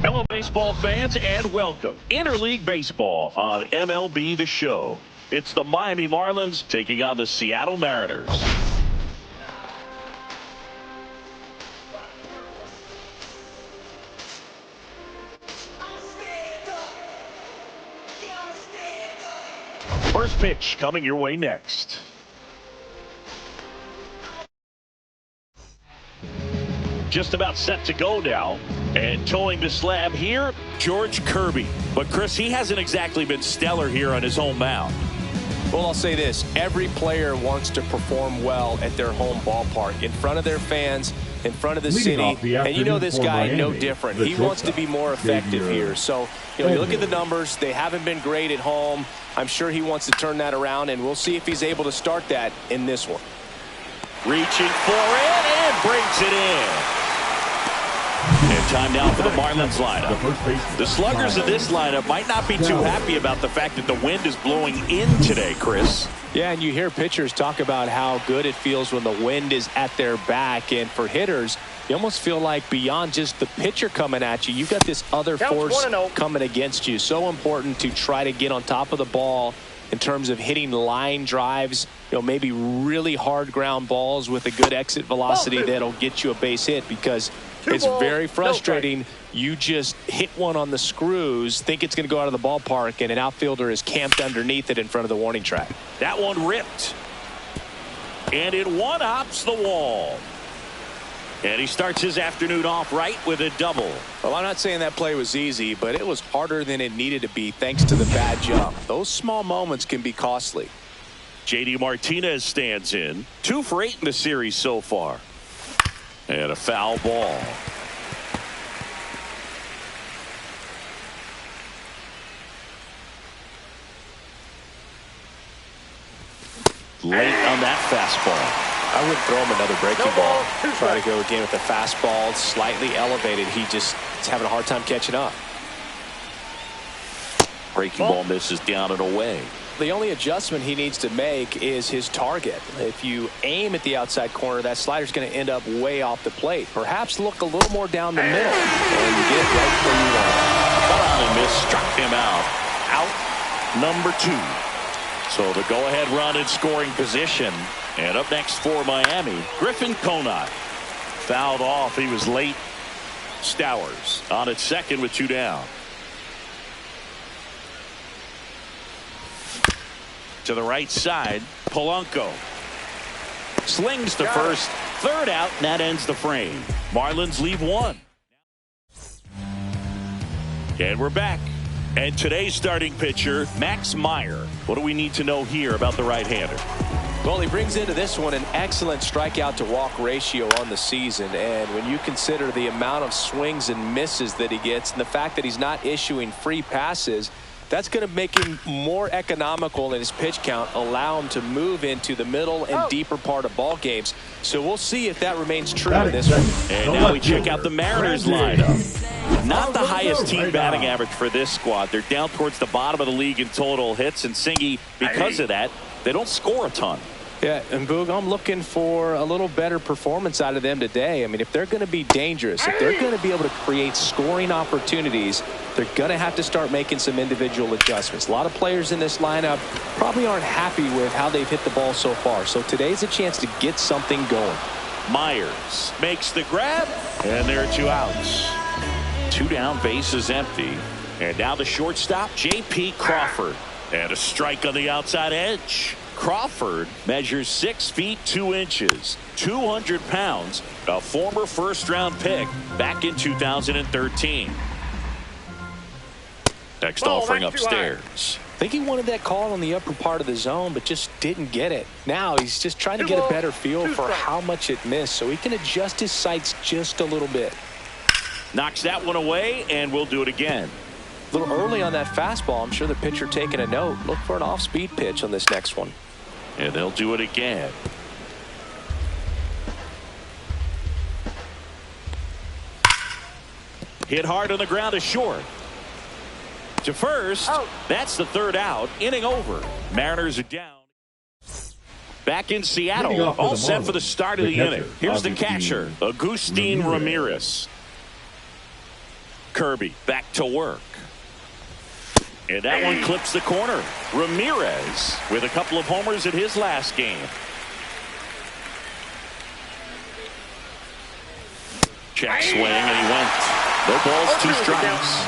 Hello, baseball fans, and welcome. Interleague Baseball on MLB The Show. It's the Miami Marlins taking on the Seattle Mariners. First pitch coming your way next. Just about set to go now. And towing the slab here, George Kirby. But, Chris, he hasn't exactly been stellar here on his home mound. Well, I'll say this. Every player wants to perform well at their home ballpark, in front of their fans, in front of the city. And you know this guy, no different. He wants to be more effective here. So, you look at the numbers. They haven't been great at home. I'm sure he wants to turn that around, and we'll see if he's able to start that in this one. Reaching for it and brings it in. And time now for the Marlins lineup. The sluggers of this lineup might not be too happy about the fact that the wind is blowing in today, Chris. Yeah, and you hear pitchers talk about how good it feels when the wind is at their back. And for hitters, you almost feel like beyond just the pitcher coming at you, you've got this other force coming against you. So important to try to get on top of the ball in terms of hitting line drives, maybe really hard ground balls with a good exit velocity that'll get you a base hit, because it's very frustrating. You just hit one on the screws, think it's going to go out of the ballpark, and an outfielder is camped underneath it in front of the warning track. That one ripped. And it one-hops the wall. And he starts his afternoon off right with a double. Well, I'm not saying that play was easy, but it was harder than it needed to be thanks to the bad jump. Those small moments can be costly. JD Martinez stands in. 2 for 8 in the series so far. And a foul ball. Late on that fastball. I wouldn't throw him another breaking ball. Try to go again with the fastball, slightly elevated. He just is having a hard time catching up. Breaking ball misses down and away. The only adjustment he needs to make is his target. If you aim at the outside corner, that slider's going to end up way off the plate. Perhaps look a little more down the middle and get it right where you want it. Finally missed, struck him out. Out number 2. So the go-ahead run in scoring position. And up next for Miami, Griffin Conant. Fouled off. He was late. Stowers on at second with 2 down. To the right side, Polanco slings to first, third out, and that ends the frame. Marlins leave 1. And we're back. And today's starting pitcher, Max Meyer. What do we need to know here about the right-hander? Well, he brings into this one an excellent strikeout to walk ratio on the season. And when you consider the amount of swings and misses that he gets, and the fact that he's not issuing free passes, that's going to make him more economical in his pitch count, allow him to move into the middle and deeper part of ball games. So we'll see if that remains true in this one. And now we check out the Mariners lineup. Not the highest team batting average for this squad. They're down towards the bottom of the league in total hits, and Singy, because of that, they don't score a ton. Yeah, and Boog, I'm looking for a little better performance out of them today. I mean, if they're going to be dangerous, if they're going to be able to create scoring opportunities, they're going to have to start making some individual adjustments. A lot of players in this lineup probably aren't happy with how they've hit the ball so far. So today's a chance to get something going. Myers makes the grab, and there are 2 outs. 2 down, base is empty. And now the shortstop, J.P. Crawford. And a strike on the outside edge. Crawford measures 6 feet 2 inches, 200 pounds, a former first-round pick back in 2013. Next offering upstairs. I think he wanted that call on the upper part of the zone, but just didn't get it. Now he's just trying to get a better feel for how much it missed so he can adjust his sights just a little bit. Knocks that one away, and we'll do it again. A little early on that fastball. I'm sure the pitcher taking a note. Look for an off-speed pitch on this next one. And they'll do it again. Hit hard on the ground to short. To first. Oh. That's the third out. Inning over. Mariners are down. Back in Seattle. All set for the start of the inning. Here's the catcher, Agustin Ramirez. Kirby back to work. And that one clips the corner. Ramirez with a couple of homers in his last game. Check swing, and he went. No balls, 2 strikes.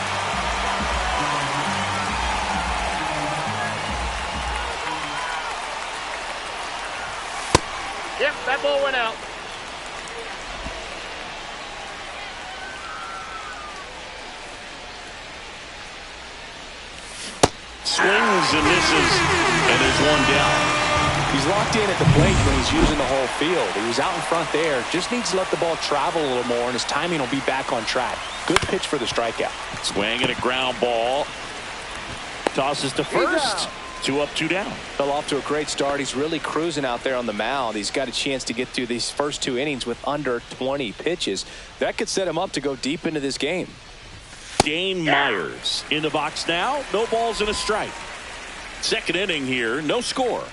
Yep, that ball went out. Swings and misses, and there's one down. He's locked in at the plate when he's using the whole field. He was out in front there. Just needs to let the ball travel a little more, and his timing will be back on track. Good pitch for the strikeout. Swing and a ground ball. Tosses to first. 2 up, 2 down. Fell off to a great start. He's really cruising out there on the mound. He's got a chance to get through these first 2 innings with under 20 pitches. That could set him up to go deep into this game. Dane Myers in the box now. No balls and a strike. Second inning here. No score.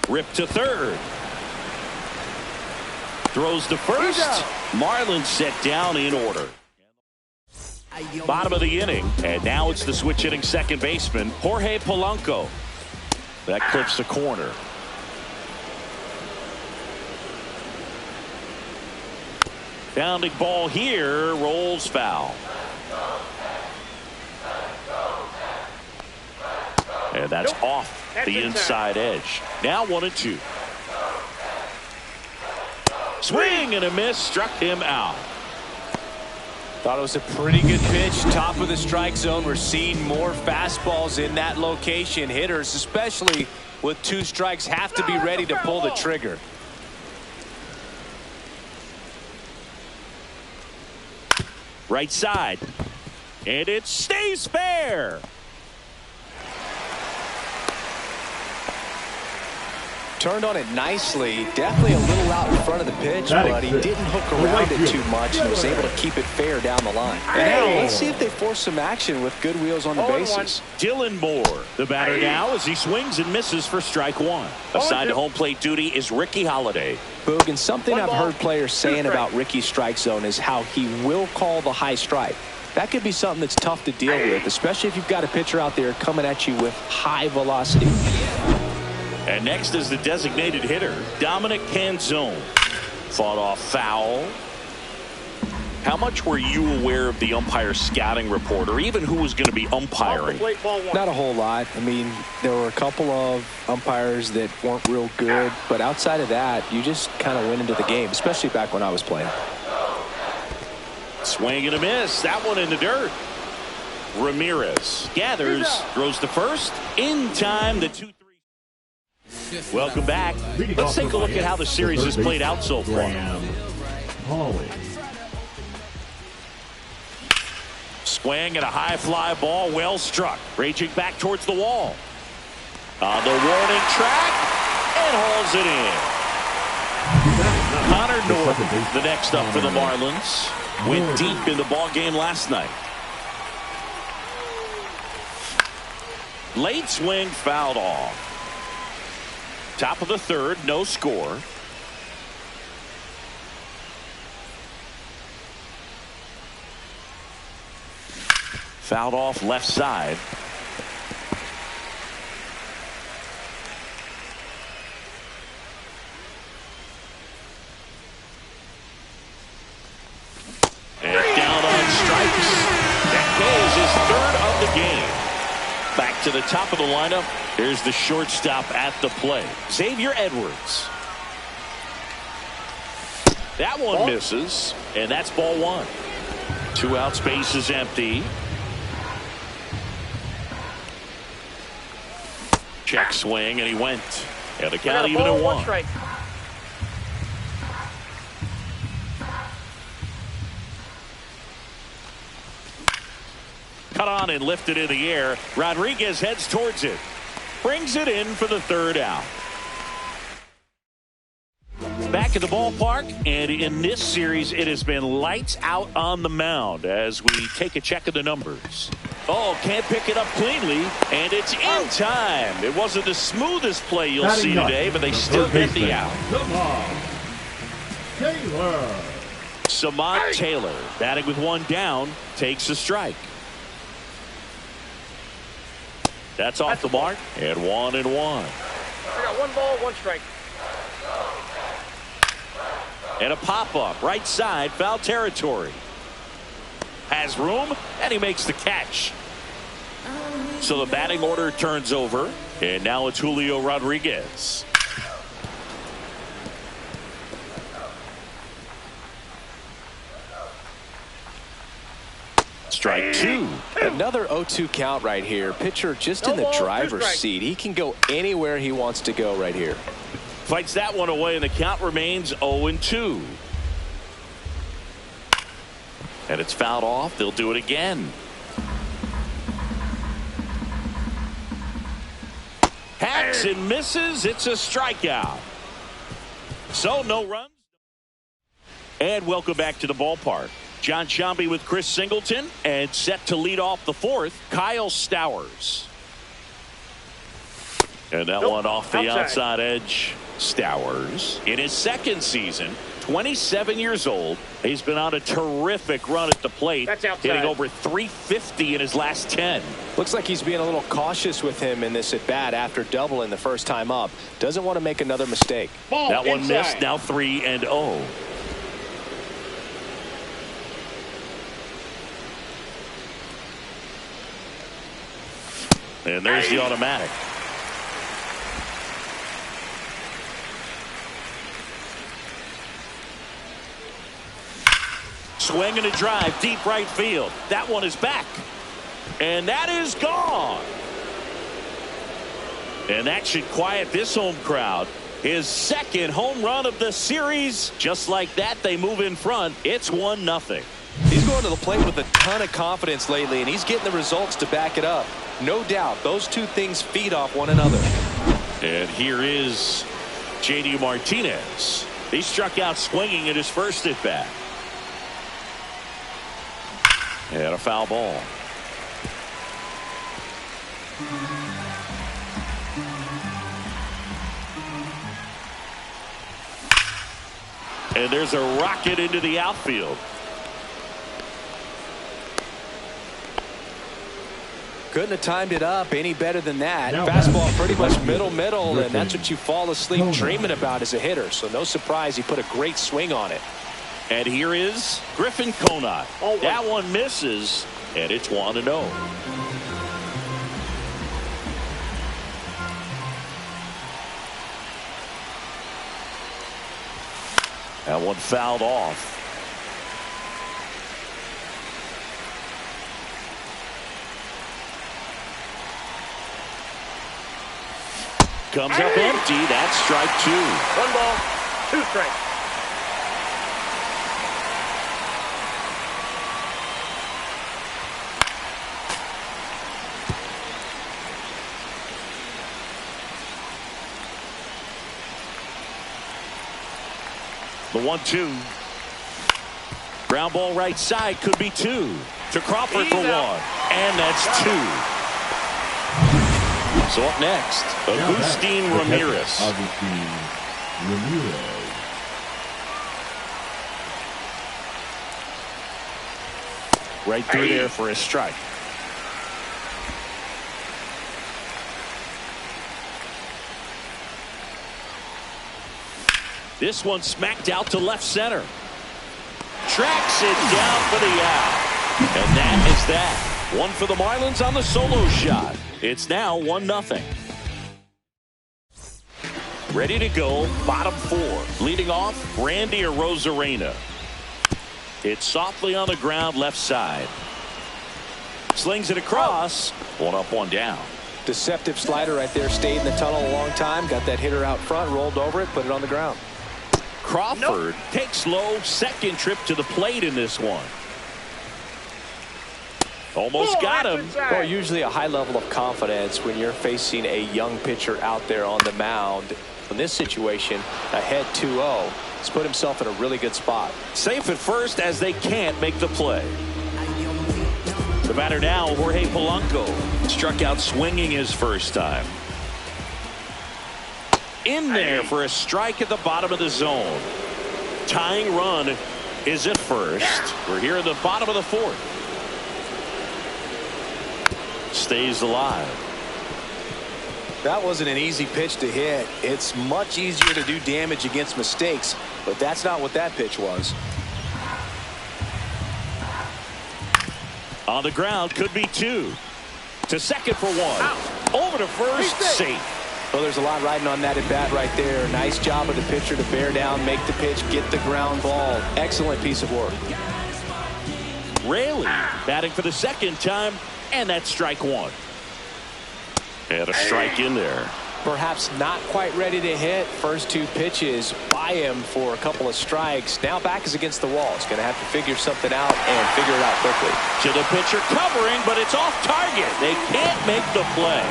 Rip to third. Throws to first. Marlins set down in order. Bottom of the inning, and now it's the switch hitting second baseman, Jorge Polanco. That clips the corner. Bounding ball here, rolls foul. And that's off the inside edge. Now 1-2. Swing and a miss, struck him out. Thought it was a pretty good pitch. Top of the strike zone. We're seeing more fastballs in that location. Hitters, especially with 2 strikes, have to be ready to pull the trigger. Right side. And it stays fair. Turned on it nicely. Definitely a little out in front of the pitch, but he didn't hook around it too much and was able to keep it fair down the line. And now let's see if they force some action with good wheels on the bases. Dylan Moore, the batter now, as he swings and misses for strike 1. Assigned to home plate duty is Ricky Holiday. Boog, and something I've heard players saying about Ricky's strike zone is how he will call the high strike. That could be something that's tough to deal with, especially if you've got a pitcher out there coming at you with high velocity. And next is the designated hitter, Dominic Canzone. Fought off foul. How much were you aware of the umpire scouting report, or even who was going to be umpiring? Not a whole lot. I mean, there were a couple of umpires that weren't real good, but outside of that, you just kind of went into the game, especially back when I was playing. Swing and a miss. That one in the dirt. Ramirez gathers, throws to first. In time, the 2-3. Welcome back. Let's take a look at how the series has played out so far. Swing and a high fly ball, well struck. Raging back towards the wall. On the warning track, and hauls it in. Connor North, the next up for the Marlins, went deep in the ball game last night. Late swing, fouled off. Top of the third, no score. Fouled off left side. And down on strikes. That goes his third of the game. Back to the top of the lineup. Here's the shortstop at the plate, Xavier Edwards. That one misses, and that's ball 1. 2 outs, base is empty. Swing, and he went. And the count even at 1. Strike. Cut on and lifted in the air. Rodriguez heads towards it. Brings it in for the 3rd out. Back at the ballpark, and in this series, it has been lights out on the mound as we take a check of the numbers. Oh, can't pick it up cleanly, and it's in time. It wasn't the smoothest play you'll see today, but they still get the out. Samad Taylor, batting with 1 down, takes a strike. That's off the mark, and 1-1. I got 1 ball, 1 strike. And a pop-up, right side, foul territory. Has room, and he makes the catch. So the batting order turns over, and now it's Julio Rodriguez. Strike 2. Another 0-2 count right here. Pitcher just in the driver's seat. He can go anywhere he wants to go right here. Fights that one away, and the count remains 0-2. And it's fouled off. They'll do it again. Hacks and misses. It's a strikeout. So no runs. And welcome back to the ballpark. John Sciambi with Chris Singleton, and set to lead off the 4th, Kyle Stowers. And that one off the outside edge. Stowers, in his 2nd season, 27 years old. He's been on a terrific run at the plate, hitting over 350 in his last 10. Looks like he's being a little cautious with him in this at bat after doubling the first time up. Doesn't want to make another mistake. That one missed. Now 3-0. And there's the automatic. Swing and a drive, deep right field. That one is back. And that is gone. And that should quiet this home crowd. His 2nd home run of the series. Just like that, they move in front. It's 1-0. He's going to the plate with a ton of confidence lately, and he's getting the results to back it up. No doubt, those two things feed off one another. And here is J.D. Martinez. He struck out swinging in his first at bat. And a foul ball. And there's a rocket into the outfield. Couldn't have timed it up any better than that. Fastball pretty much middle, and that's what you fall asleep dreaming about as a hitter. So no surprise he put a great swing on it. And here is Griffin Conant. That one misses, and it's 1-0. That one fouled off. Comes up empty. That's strike 2. 1 ball, 2 strikes. The 1-2. Ground ball right side, could be 2. To Crawford for 1. And that's 2. So up next, Agustin Ramirez. Right through there for a strike. This one smacked out to left center. Tracks it down for the out. And that is that. One for the Marlins on the solo shot. It's now 1-0. Ready to go, bottom 4. Leading off, Randy Arozarena. It's softly on the ground, left side. Slings it across. 1 up, 1 down. Deceptive slider right there. Stayed in the tunnel a long time. Got that hitter out front. Rolled over it. Put it on the ground. Crawford takes low. Second trip to the plate in this one. Almost got him. Well, usually a high level of confidence when you're facing a young pitcher out there on the mound. In this situation, ahead 2-0. He's put himself in a really good spot. Safe at first as they can't make the play. The batter now, Jorge Polanco. Struck out swinging his first time. In there for a strike at the bottom of the zone. Tying run is at first. We're here in the bottom of the fourth. Stays alive. That wasn't an easy pitch to hit. It's much easier to do damage against mistakes, but that's not what that pitch was. On the ground, could be two. To second for one. Over to first, safe. Well, there's a lot riding on that at bat right there. Nice job of the pitcher to bear down, make the pitch, get the ground ball. Excellent piece of work. Raley batting for the second time, and that's strike one. And a strike in there. Perhaps not quite ready to hit. First two pitches by him for a couple of strikes. Now back is against the wall. He's going to have to figure something out and figure it out quickly. To the pitcher covering, but it's off target. They can't make the play.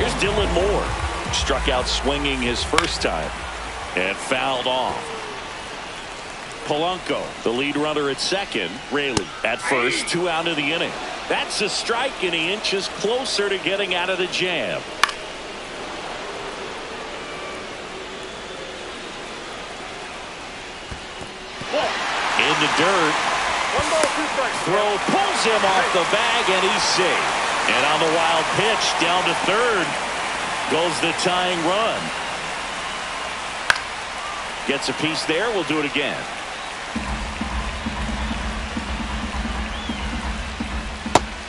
Here's Dylan Moore. Struck out swinging his first time and fouled off. Polanco, the lead runner at second. Raley at first. 2 out of the inning. That's a strike, and he inches closer to getting out of the jam. In the dirt. 1 ball, 2 strikes. Throw pulls him off the bag, and he's safe. And on the wild pitch, down to third, goes the tying run. Gets a piece there. We'll do it again.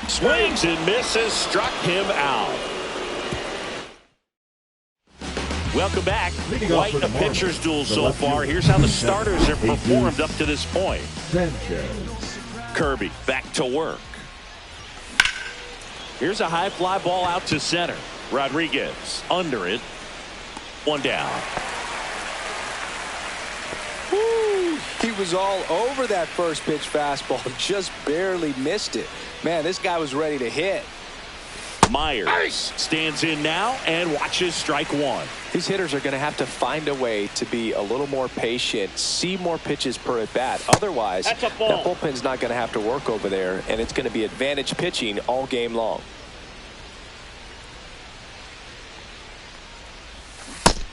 Swings and misses. Struck him out. Welcome back. Quite a pitcher's duel so far. Here's how the starters have performed up to this point. Kirby back to work. Here's a high fly ball out to center. Rodriguez under it. 1 down. Woo, he was all over that first pitch fastball. Just barely missed it. Man, this guy was ready to hit. Myers stands in now and watches strike one. These hitters are going to have to find a way to be a little more patient, see more pitches per at bat. Otherwise, that bullpen's not going to have to work over there, and it's going to be advantage pitching all game long.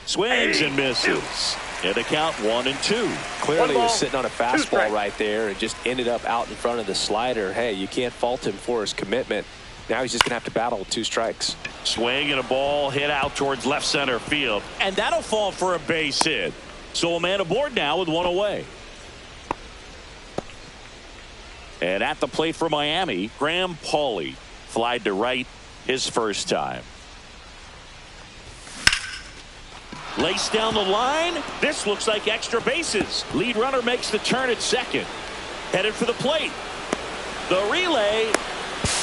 Swings and misses. And the count 1-2. Clearly he was sitting on a fastball right there and just ended up out in front of the slider. Hey, you can't fault him for his commitment. Now he's just going to have to battle with 2 strikes. Swing and a ball hit out towards left center field. And that'll fall for a base hit. So a man aboard now with 1 away. And at the plate for Miami, Graham Pauley flied to right his first time. Laced down the line. This looks like extra bases. Lead runner makes the turn at second. Headed for the plate. The relay.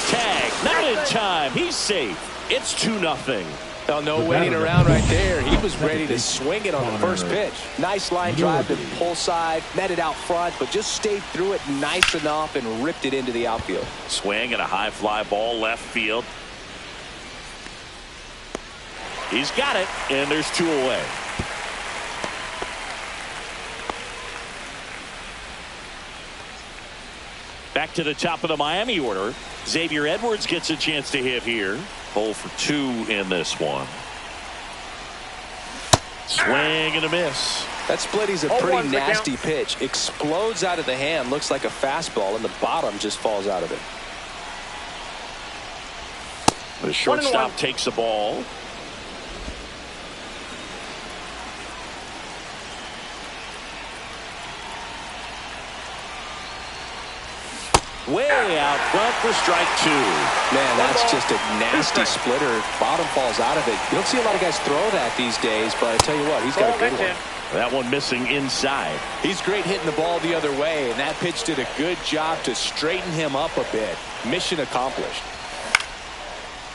Tag. Not in time. He's safe. It's 2-0. Oh, no waiting around right there. He was ready to swing it on the first pitch. Nice line drive to the pull side. Met it out front, but just stayed through it nice enough and ripped it into the outfield. Swing and a high fly ball left field. He's got it, and there's 2 away. Back to the top of the Miami order. Xavier Edwards gets a chance to hit here. 0 for 2 in this one. Swing and a miss. That splitty's a pretty nasty pitch. Explodes out of the hand. Looks like a fastball, and the bottom just falls out of it. The shortstop takes the ball. Way out front for strike 2. Man, that's just a nasty splitter. Bottom falls out of it. You don't see a lot of guys throw that these days, but I tell you what, he's got a good one. That one missing inside. He's great hitting the ball the other way, and that pitch did a good job to straighten him up a bit. Mission accomplished.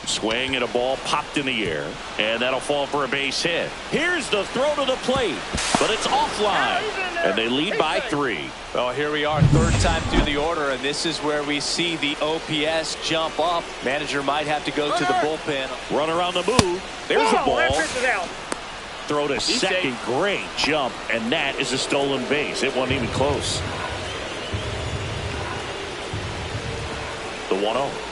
Swing and a ball popped in the air, and that'll fall for a base hit. Here's the throw to the plate, but it's offline, and they lead by 3. Well, here we are, third time through the order, and this is where we see the OPS jump up. Manager might have to go to the bullpen. Runner on the move. There's a ball. Out. Throw to second. Great jump, and that is a stolen base. It wasn't even close. The 1-0.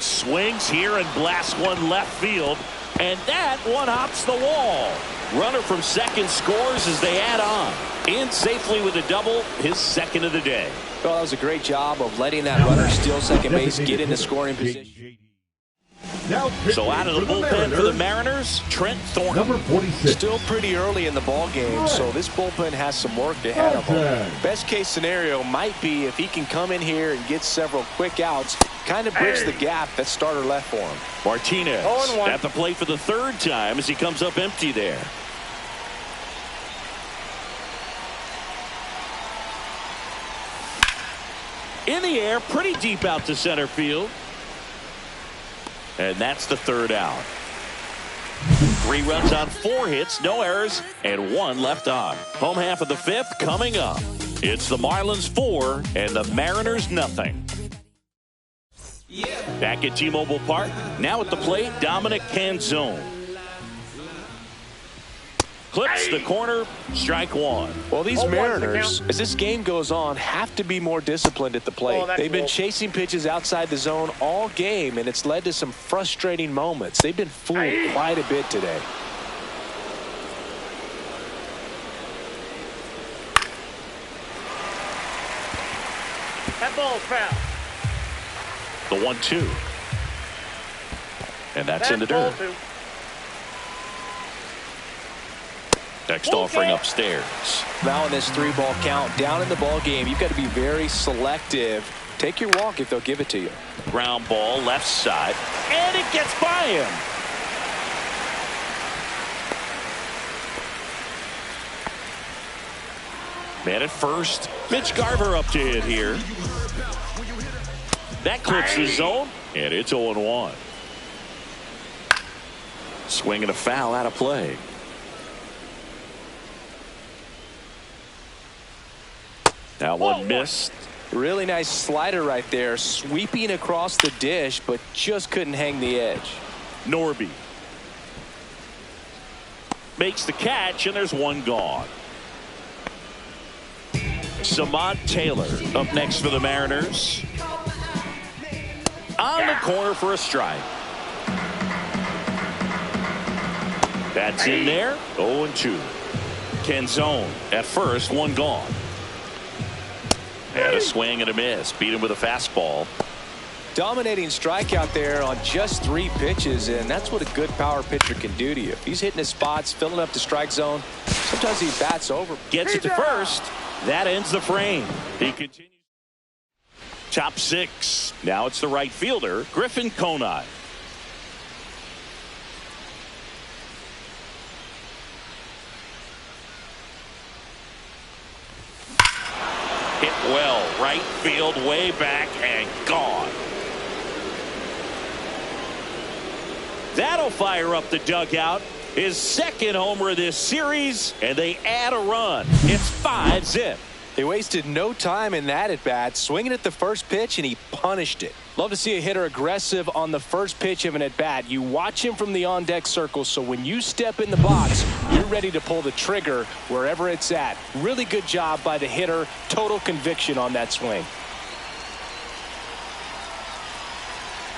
Swings here and blasts one left field, and that one hops the wall. Runner from second scores as they add on. In safely with a double, his second of the day. Well, that was a great job of letting that runner steal second base, get into scoring position. So out of the bullpen for the Mariners, Trent Thornton. Number 46. Still pretty early in the ball game, so this bullpen has some work ahead of him. Best case scenario might be if he can come in here and get several quick outs, kind of bridge the gap that starter left for him. Martinez at the plate for the third time as he comes up empty there. In the air, pretty deep out to center field. And that's the third out. 3 runs on 4 hits, no errors, and 1 left on. Home half of the 5th coming up. It's the Marlins 4 and the Mariners nothing. Back at T-Mobile Park, now at the plate, Dominic Canzone. Clips the corner, strike 1. Well, these Mariners, as this game goes on, have to be more disciplined at the plate. They've been chasing pitches outside the zone all game, and it's led to some frustrating moments. They've been fooled quite a bit today. That ball's foul. The 1-2. And that's in the dirt. Next offering upstairs. Now in this 3-ball count, down in the ball game, you've got to be very selective. Take your walk if they'll give it to you. Ground ball left side, and it gets by him. Man at first. Mitch Garver up to hit here. That clips the zone, and it's 0-1. Swinging a foul out of play. That one missed. Really nice slider right there, sweeping across the dish, but just couldn't hang the edge. Norby makes the catch, and there's 1 gone. Samad Taylor up next for the Mariners. On the corner for a strike. That's in there. 0-2. Canzone at first, 1 gone. And a swing and a miss. Beat him with a fastball. Dominating strikeout there on just 3 pitches, and that's what a good power pitcher can do to you. If he's hitting his spots, filling up the strike zone, sometimes he bats over. Gets it to first. That ends the frame. He continues. Top 6. Now it's the right fielder, Griffin Conine. Hit well, right field, way back, and gone. That'll fire up the dugout. His second homer of this series, and they add a run. It's 5-zip. They wasted no time in that at bat, swinging at the first pitch, and he punished it. Love to see a hitter aggressive on the first pitch of an at bat. You watch him from the on deck circle, so when you step in the box, you're ready to pull the trigger wherever it's at. Really good job by the hitter. Total conviction on that swing.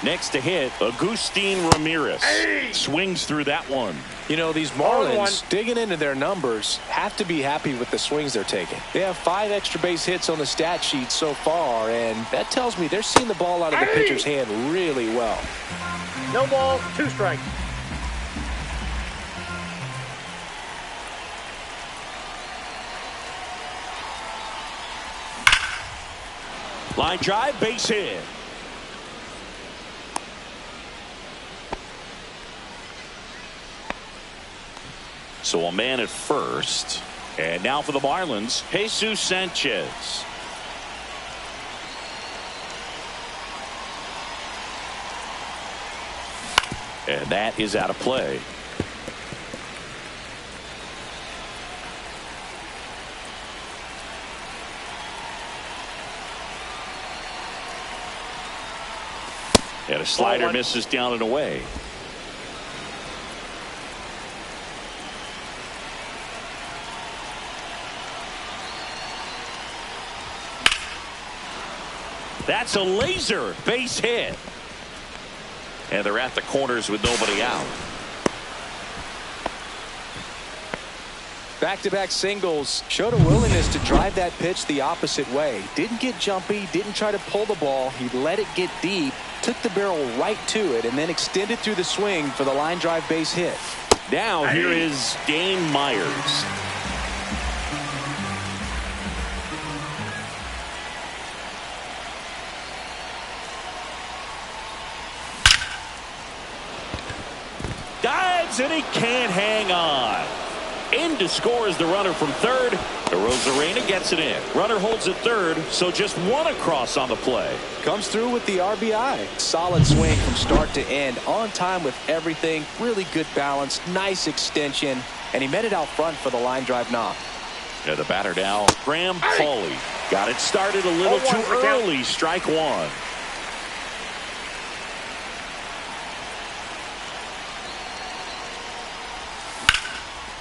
Next to hit, Agustin Ramirez. Swings through that one. You know, these Marlins, digging into their numbers, have to be happy with the swings they're taking. They have 5 extra base hits on the stat sheet so far, and that tells me they're seeing the ball out of the pitcher's hand really well. No balls, 2 strikes. Line drive, base hit. So a man at first. And now for the Marlins, Jesus Sanchez. And that is out of play. And a slider misses down and away. That's a laser base hit. And they're at the corners with nobody out. Back-to-back singles. Showed a willingness to drive that pitch the opposite way. Didn't get jumpy, didn't try to pull the ball. He let it get deep, took the barrel right to it, and then extended through the swing for the line drive base hit. Now here is Dane Myers. Dives and he can't hang on. In to score is the runner from third. Arozarena gets it in. Runner holds at third, so just one across on the play. Comes through with the RBI. Solid swing from start to end. On time with everything. Really good balance. Nice extension. And he met it out front for the line drive knock. And the batter now, Graham Pauley. Got it started a little too early. Strike one.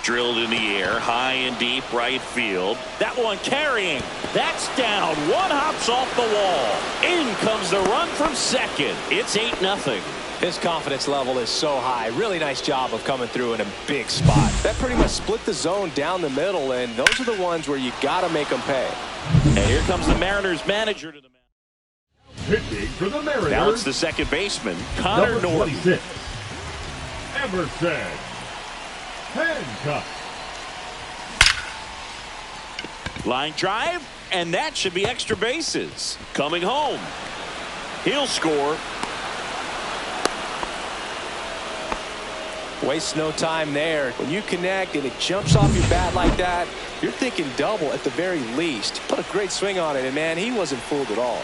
Drilled in the air, high and deep right field. That one carrying. That's down. One hops off the wall. In comes the run from second. It's 8-0. His confidence level is so high. Really nice job of coming through in a big spot. That pretty much split the zone down the middle, and those are the ones where you got to make them pay. And here comes the Mariners manager to the mound. Pitching for the Mariners. Now it's the second baseman, Connor Norton. 26, Emerson Hancock. Line drive, and that should be extra bases. Coming home. He'll score. Waste no time there. When you connect and it jumps off your bat like that, you're thinking double at the very least. Put a great swing on it, and man, he wasn't fooled at all.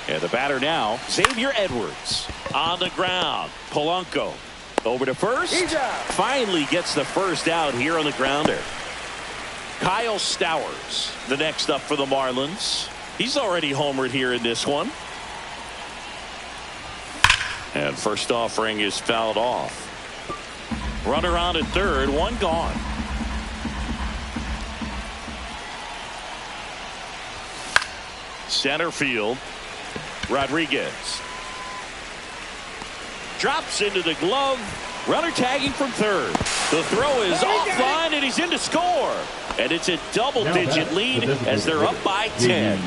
And the batter now, Xavier Edwards. On the ground, Polanco. Over to first. He's out. Finally gets the first out here on the grounder. Kyle Stowers, the next up for the Marlins. He's already homered here in this one. And first offering is fouled off. Runner on at third, one gone. Center field, Rodriguez. Drops into the glove. Runner tagging from third. The throw is offline, and he's in to score. And it's a double-digit lead as they're up by 10.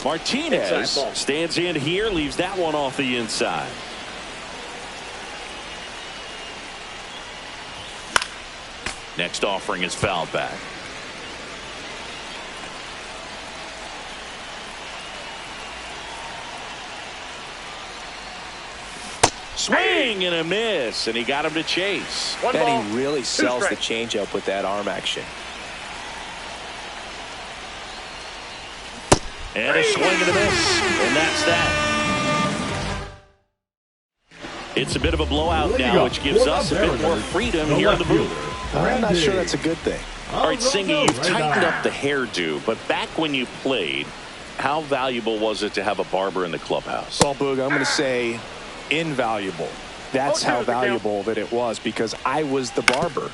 Martinez stands in here, leaves that one off the inside. Next offering is fouled back. Swing and a miss, and he got him to chase. And he really sells the changeup with that arm action. And a swing and a miss, and that's that. It's a bit of a blowout now, which gives us a bit more freedom here in the booth. I'm not sure that's a good thing. All right, Singy, you've tightened up the hairdo, but back when you played, how valuable was it to have a barber in the clubhouse? Well, Boog, I'm going to say invaluable. That's how valuable that it was, because I was the barber.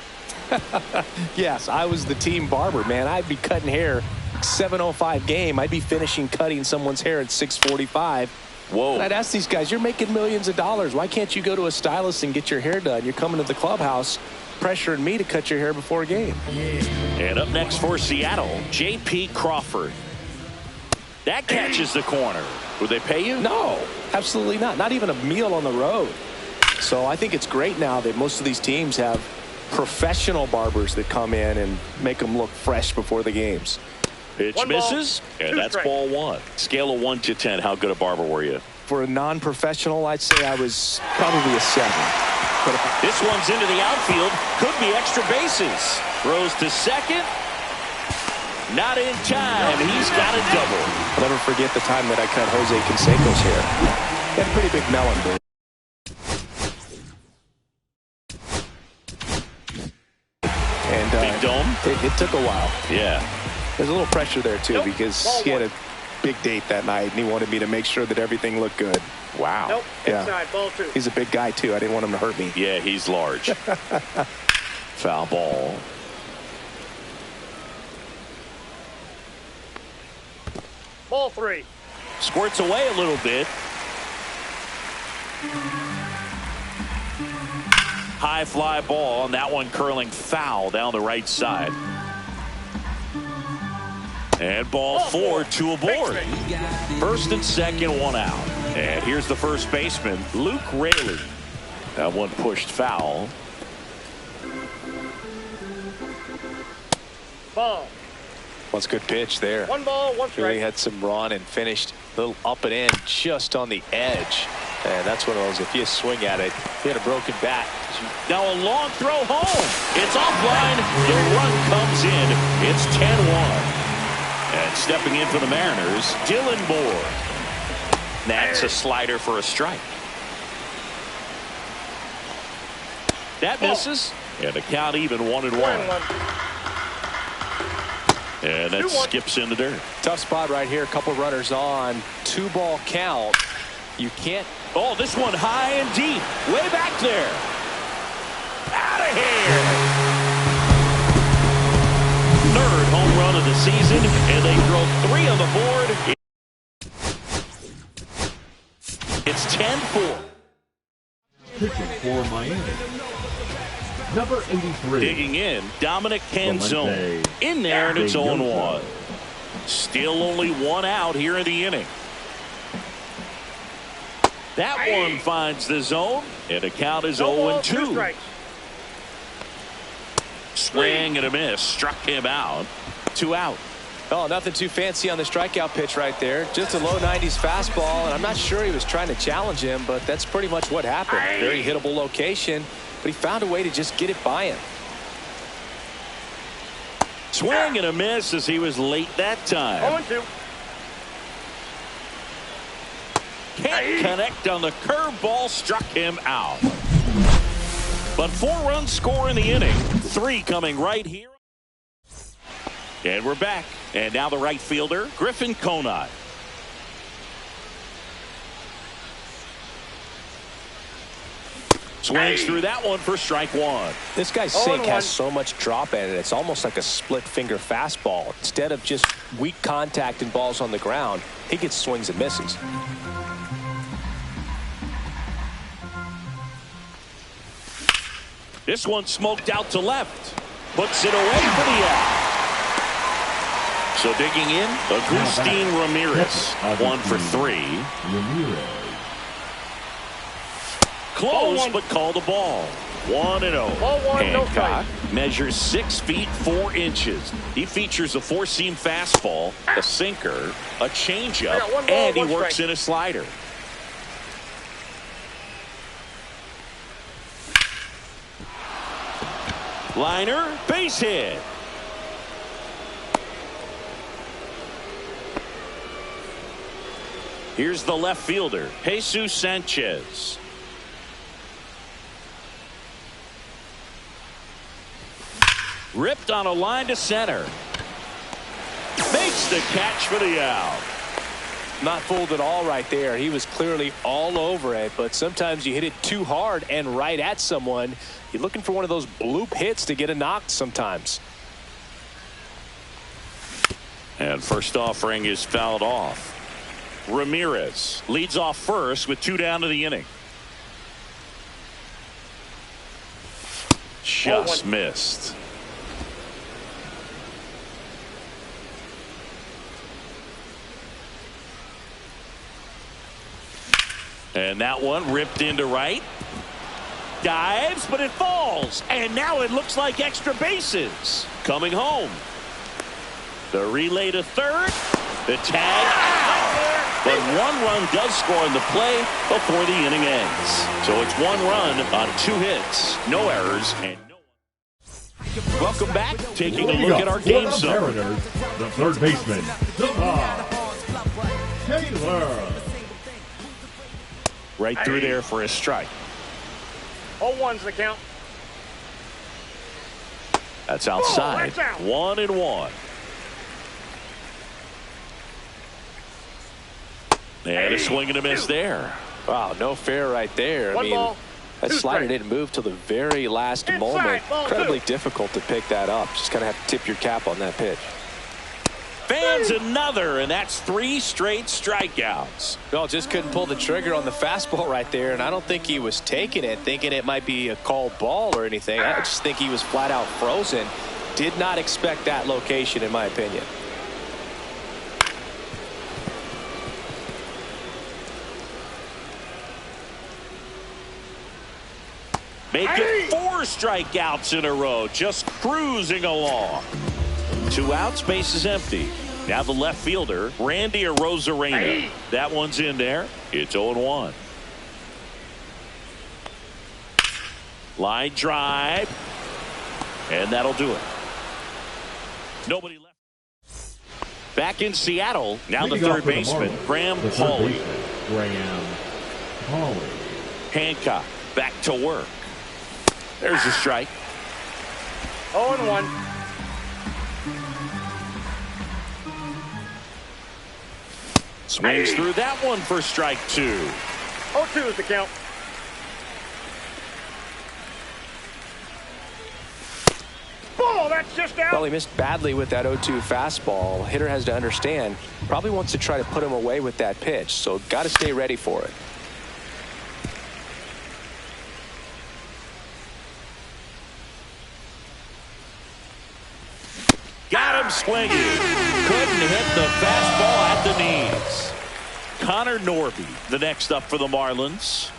Yes, I was the team barber, man. I'd be cutting hair 7:05 game. I'd be finishing cutting someone's hair at 6:45. Whoa. And I'd ask these guys, you're making millions of dollars. Why can't you go to a stylist and get your hair done? You're coming to the clubhouse pressuring me to cut your hair before a game. And up next for Seattle, J.P. Crawford. That catches the corner. Would they pay you? No, absolutely not. Not even a meal on the road. So I think it's great now that most of these teams have professional barbers that come in and make them look fresh before the games. Pitch misses, and that's ball one. Scale of 1 to 10, how good a barber were you? For a non-professional, I'd say I was probably a 7. This one's into the outfield. Could be extra bases. Throws to second. Not in time. He's got a double. I'll never forget the time that I cut Jose Canseco's hair. Had a pretty big melon, dude. And big dome? It took a while. Yeah. There's a little pressure there, too, because he had a big date that night, and he wanted me to make sure that everything looked good. Wow. Nope. Yeah. Inside, ball 2. He's a big guy, too. I didn't want him to hurt me. Yeah, he's large. Foul ball. Ball 3. Squirts away a little bit. High fly ball, and that one curling foul down the right side. And ball 4, 2 aboard. First and second, 1 out. And here's the first baseman, Luke Raley. That one pushed foul. Ball. What's a good pitch there. 1 ball, 1 strike. Really had some run and finished a little up and in just on the edge. And that's one of those, if you swing at it, you had a broken bat. Now a long throw home. It's offline. The run comes in. It's 10-1. And stepping in for the Mariners, Dylan Moore. That's a slider for a strike. That misses. And the count even 1-1. And that skips in the dirt. Tough spot right here. A couple runners on. 2-ball count. You can't. Oh, this one high and deep. Way back there. Out of here. Third home run of the season, and they throw 3 on the board. It's 10-4. Pitching for Miami, number 83. Digging in, Dominic Canzone. In there, and it's 0-1. Still only 1 out here in the inning. That one finds the zone, and the count is 0-2. Swing and a miss. Struck him out. 2 out. Oh, nothing too fancy on the strikeout pitch right there. Just a low 90s fastball, and I'm not sure he was trying to challenge him, but that's pretty much what happened. Very hittable location, but he found a way to just get it by him. Swing and a miss as he was late that time. 0-2. Can't connect on the curveball. Struck him out. But 4 runs score in the inning. 3 coming right here. And we're back. And now the right fielder, Griffin Conine. Swings through that one for strike 1. This guy's sink has so much drop in it. It's almost like a split finger fastball. Instead of just weak contact and balls on the ground, he gets swings and misses. This one smoked out to left. Puts it away for the out. So digging in, Agustin Ramirez. 1 for 3. Ramirez. Close, but called a ball. 1-0. Hancock measures 6 feet 4 inches. He features a 4-seam fastball, a sinker, a changeup, and he works in a slider. Liner, base hit. Here's the left fielder, Jesus Sanchez. Ripped on a line to center. Makes the catch for the out. Not fooled at all right there. He was clearly all over it, but sometimes you hit it too hard and right at someone. You're looking for one of those bloop hits to get a knock sometimes. And first offering is fouled off. Ramirez leads off first with 2 down to the inning. Just missed. And that one ripped into right. Dives, but it falls. And now it looks like extra bases. Coming home. The relay to third. The tag out. But 1 run does score in the play before the inning ends. So it's 1 run on 2 hits. No errors. And no. Welcome back. Taking a look at our game summary. The third baseman, Taylor. Right through there for a strike. 0-1's the count. That's outside. That's out. 1-1. And a swing and a miss there. Wow, no fair right there. One ball, that two slider strikes. didn't move till the very last Inside, moment. ball Incredibly two. difficult to pick that up. Just kind of have to tip your cap on that pitch. Fans another, and that's 3 straight strikeouts. Well, just couldn't pull the trigger on the fastball right there, and I don't think he was taking it, thinking it might be a called ball or anything. I just think he was flat out frozen. Did not expect that location, in my opinion. Making 4 strikeouts in a row, just cruising along. 2 outs, base is empty. Now the left fielder, Randy Arozarena. That one's in there. It's 0-1. Line drive. And that'll do it. Nobody left. Back in Seattle. Now the third baseman, Graham Pauley. Hancock back to work. There's a strike. 0-1. Swings through that one for strike 2. 0-2 is the count. Ball, that's just out. Well, he missed badly with that 0-2 fastball. Hitter has to understand, probably wants to try to put him away with that pitch, so got to stay ready for it. Got him swinging. Couldn't hit the fastball at the knees. Connor Norby, the next up for the Marlins.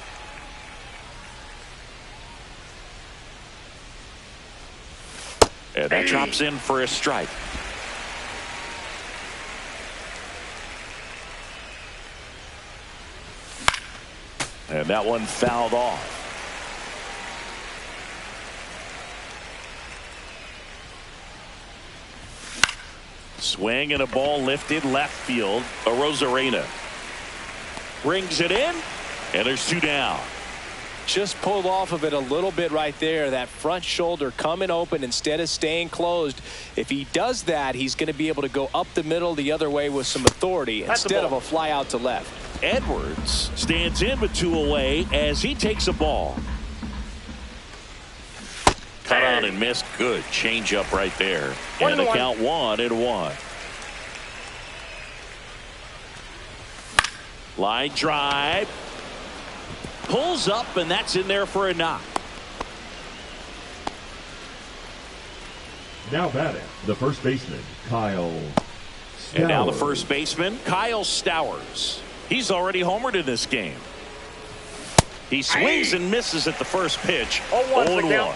And that drops in for a strike. And that one fouled off. Swing and a ball lifted left field. Arozarena brings it in, and there's 2 down. Just pulled off of it a little bit right there. That front shoulder coming open instead of staying closed. If he does that, he's going to be able to go up the middle the other way with some authority instead of a fly out to left. Edwards stands in with 2 away as he takes a ball. Cut on and missed. Good changeup right there. And the count 1-1. Line drive. Pulls up, and that's in there for a knock. Now batting, the first baseman, Kyle Stowers. And now the first baseman, Kyle Stowers. He's already homered in this game. He swings and misses at the first pitch. 0-1.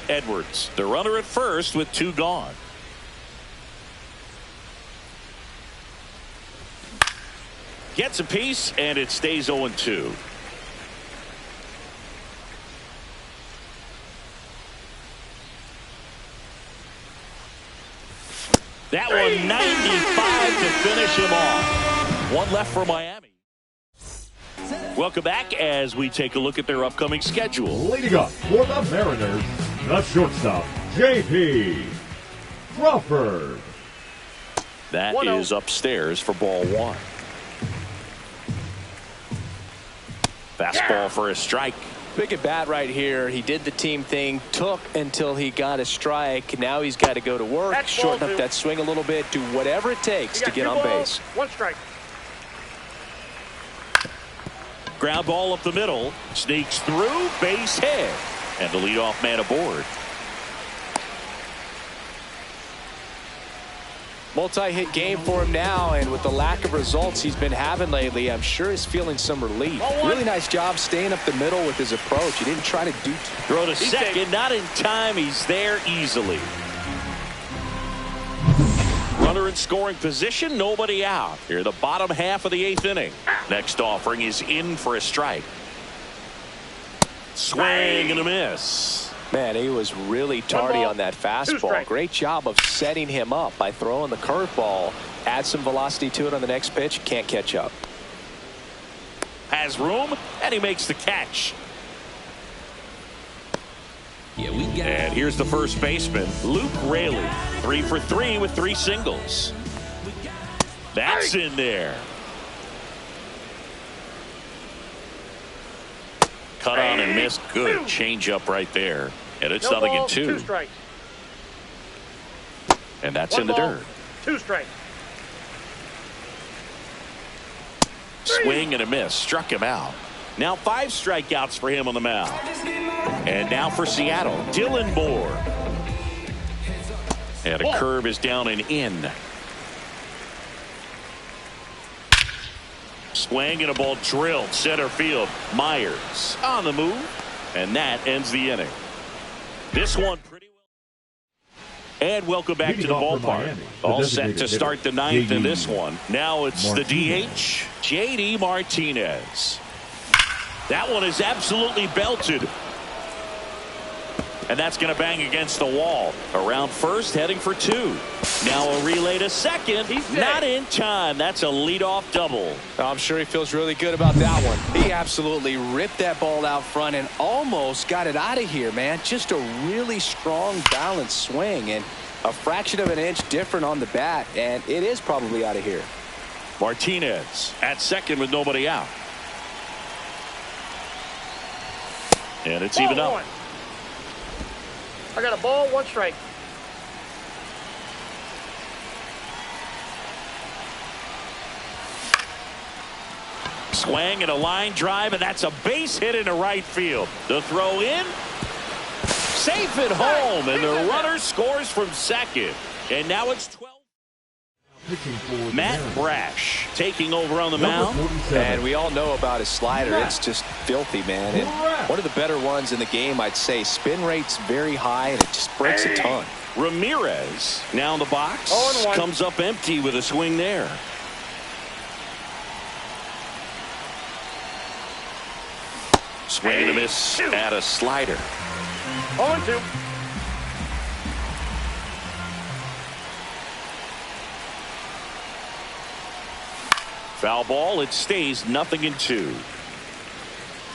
Edwards, the runner at first with 2 gone. Gets a piece, and it stays 0-2. That one 95 to finish him off. 1 left for Miami. Welcome back as we take a look at their upcoming schedule. Leading up for the Mariners, the shortstop, J.P. Crawford. That is upstairs for ball 1. Fastball for a strike. Big at bat right here. He did the team thing, took until he got a strike. Now he's got to go to work, shorten up that swing a little bit, do whatever it takes to get on base. 1 strike. Ground ball up the middle, sneaks through, base hit, and the leadoff man aboard. Multi-hit game for him now, and with the lack of results he's been having lately, I'm sure he's feeling some relief. Really nice job staying up the middle with his approach. He didn't try to do throw to second, not in time. He's there easily. Runner in scoring position, nobody out. Here the bottom half of the 8th inning. Next offering is in for a strike. Swing and a miss. Man, he was really tardy on that fastball. Great job of setting him up by throwing the curveball. Add some velocity to it on the next pitch. Can't catch up. Has room, and he makes the catch. And here's the first baseman, Luke Raley. 3 for 3 with 3 singles. That's in there. Cut on and missed. Good changeup right there. And it's nothing in 2. 2 strikes. And that's in the dirt. 2 strikes. Swing and a miss. Struck him out. Now 5 strikeouts for him on the mound. And now for Seattle, Dylan Moore. And a curve is down and in. Swing and a ball drilled center field. Myers on the move. And that ends the inning. This one pretty well. And welcome back to the ballpark. All set to start the 9th in this one. Now it's the DH, J.D. Martinez. That one is absolutely belted. And that's going to bang against the wall. Around first, heading for 2. Now a relay to second. Not in time. That's a leadoff double. I'm sure he feels really good about that one. He absolutely ripped that ball out front and almost got it out of here, man. Just a really strong, balanced swing. And a fraction of an inch different on the bat. And it is probably out of here. Martinez at second with nobody out. And it's even up. I got a ball, 1 strike. Swing and a line drive, and that's a base hit into right field. The throw in. Safe at home, and the runner scores from second. And now it's 12. Matt Brash taking over on the mound. And we all know about his slider. It's just filthy, man. And one of the better ones in the game, I'd say. Spin rate's very high, and it just breaks a ton. Ramirez now in the box. Comes up empty with a swing there. Swing and a miss at a slider. 0-2. Foul ball. It stays 0-2.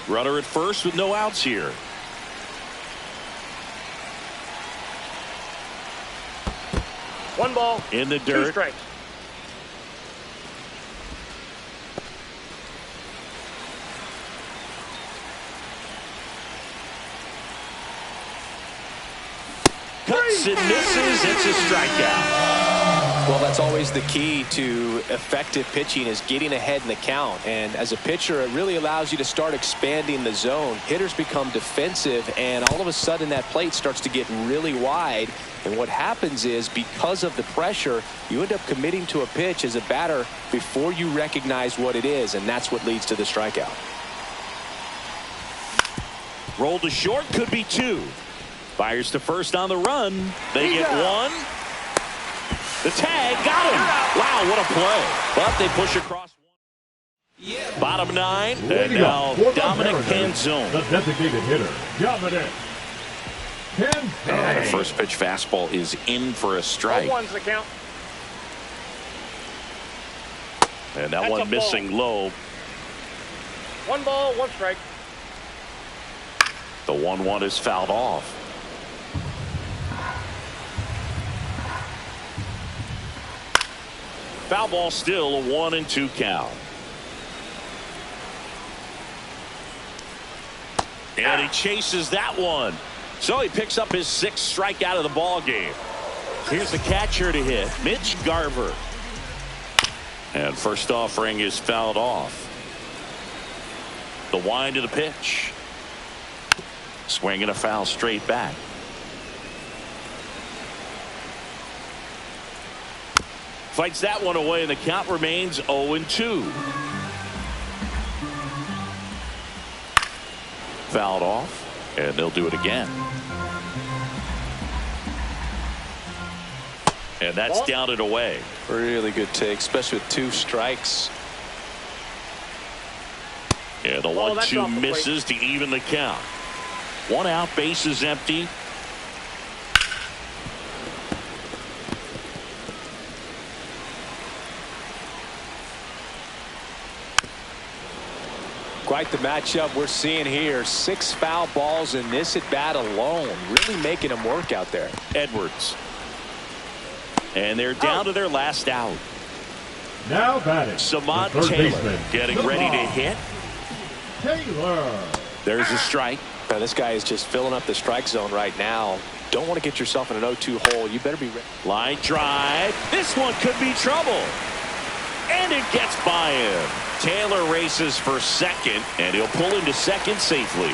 Runner at first with no outs here. One ball. In the dirt. 2 strikes. Cuts and misses. It's a strikeout. Well, that's always the key to effective pitching, is getting ahead in the count. And as a pitcher, it really allows you to start expanding the zone. Hitters become defensive, and all of a sudden that plate starts to get really wide. And what happens is, because of the pressure, you end up committing to a pitch as a batter before you recognize what it is, and that's what leads to the strikeout. Roll to short, could be 2. Fires to first on the run. They get 1. The tag got him. Wow, what a play. But they push across. Bottom 9. And now Dominic Canzone. The designated hitter, Dominic Canzone. The first pitch fastball is in for a strike. 0-1's the count. And that one missing low. 1 ball, 1 strike. The 1-1 is fouled off. Foul ball, still a 1-2 count. And he chases that one. So he picks up his 6th strikeout of the ball game. Here's the catcher to hit, Mitch Garver. And first offering is fouled off. The wind of the pitch. Swing and a foul straight back. Fights that one away, and the count remains 0-2. Fouled off, and they'll do it again. And that's down and away. Really good take, especially with 2 strikes. Yeah, the 1-2 misses to even the count. 1 out, bases empty. Quite the matchup we're seeing here. 6 foul balls in this at bat alone. Really making them work out there. Edwards. And they're down to their last out. Now batting, Samad the third Taylor baseman, getting ready to hit. Taylor. There's a strike. Now, this guy is just filling up the strike zone right now. Don't want to get yourself in an 0-2 hole. You better be ready. Line drive. This one could be trouble. And it gets by him. Taylor races for second, and he'll pull into second safely.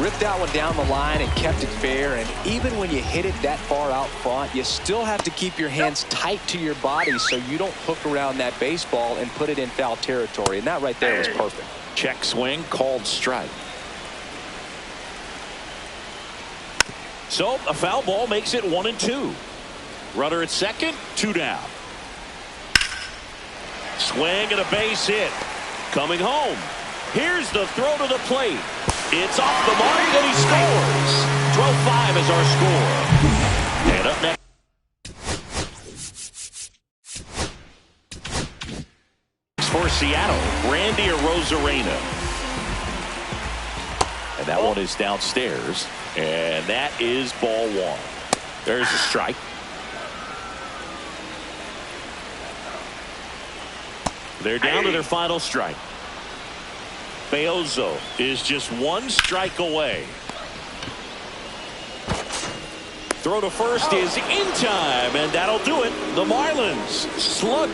Ripped that one down the line and kept it fair. And even when you hit it that far out front, you still have to keep your hands tight to your body so you don't hook around that baseball and put it in foul territory. And that right there was perfect. Check swing, called strike. So a foul ball makes it 1-2. Runner at second, 2 down. Swing and a base hit. Coming home. Here's the throw to the plate. It's off the mark and he scores. 12-5 is our score. And up next for Seattle, Randy Arozarena. And that one is downstairs. And that is ball 1. There's a strike. They're down to their final strike. Beozo is just 1 strike away. Throw to first is in time, and that'll do it. The Marlins slug